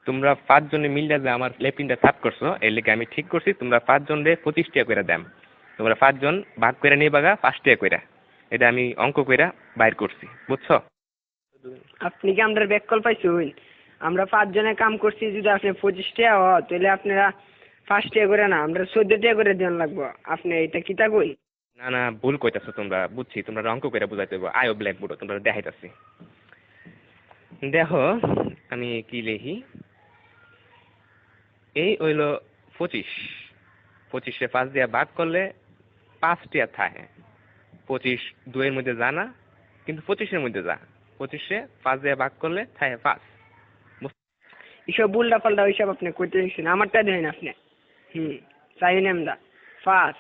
তোমরা 5 জনে মিললে যে আমার লেফটিনটা সাফ করছো এর লেগে আমি ঠিক করছি তোমরা 5 জনরে 25 টাকা করে দাম। তোমরা 5 জন ভাগ করে নিয়ে বাগা 5 টাকা করে। এটা আমি অঙ্ক কইরা বাইর করছি, বুঝছো? আপনি কি আমরা ব্যাক কল পাইছুন? আমরা 5 জনে কাম করছি, যদি আপনি 25 টাকা হয় তাহলে আপনারা 5 টাকা করে না, আমরা 14 টাকা করে দেন লাগবো। আপনি এটা কিতা কই? না না, ভুল কইতাছো তোমরা, বুঝছি তোমরা অঙ্ক কইরা বুঝাইতে হবে। আয়ো ব্ল্যাকবোর্ড তোমরা দেখাইতাছি। দেখো আমি কি লিখি, এই হইলো 25। 25-এ 5 দিয়া ভাগ করলে 5 টাকা থাকে। 25 2 এর মধ্যে যা না, কিন্তু 25-এর মধ্যে যা। 25-এ 5 দিয়া ভাগ করলে থাকে 5। এসব উল্টা পাল্টা ওইসব আপনি কইতে দিচ্ছেন, আমারটা দেন আপনি। চাইনি আমরা 5।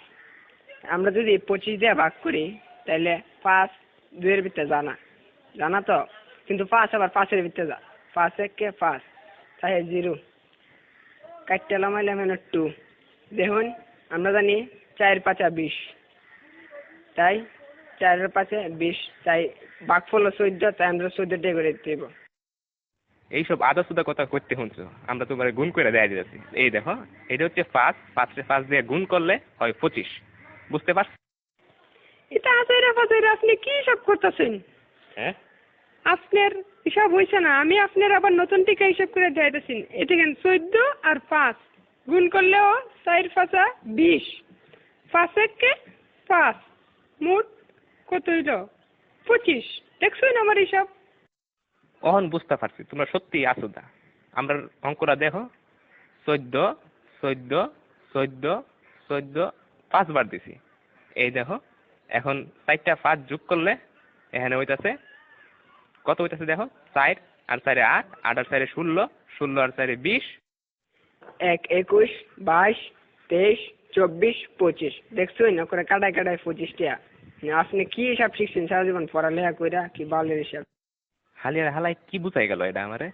আমরা যদি 25 দিয়ে ভাগ করি তাহলে 5 2 এর ভিতরে জানা জানা তো, কিন্তু 5 আবার 5 এর ভিতরে যা। 5 1 5 তাই 0 কাটতে লামাইলাম 2। দেখুন আমরা জানি 4 5 20, তাই 4 এর 5 20, তাই ভাগফল 14, তাই আমরা 14 টাকা করে দিতে হবে। এইসব আদা সুদা কথা করতে শুনছো, আমরা তোমার গুণ করে দেয়া দিতেছি। এই দেখো এটা হচ্ছে 5, 5-এ 5 দিয়ে গুণ করলে হয় 25, বুঝতে পারছো? এটা আজাইরা বাজাইরা আপনি কি সব করতেছেন? হ্যাঁ, আপনার হিসাব হয়েছে না, আমি আপনার আবার নতুন টিকা হিসাব করে দিতেছি। এটা কেন 14 আর 5 গুণ করলেও 4 5 20, 5 1 5, মোট কত হইল? 25। দেখছেন আমার হিসাব? অহন বুঝতে পারছি তোমরা সত্যি আসুদা। আমরা অঙ্কটা দেখো, 14 14 14 14 5 বার দিছি। এই দেখো এখন 4টা 5 যোগ করলে এখানে হইতাছে কত হইতাছে দেখো, 4 আর 4 8, 8 আর 4 16, 16 আর 4 20। 1 21 22 23 24 25। দেখছেন না করে কাটায় কাটায় 25 টাকা। আপনি কি হিসাব শিখছেন সারা জীবন পড়ালেখা কইরা, কি বালের হিসাব? হালিয়ার হালাই কি বুঝাই গেল এটা আমারে?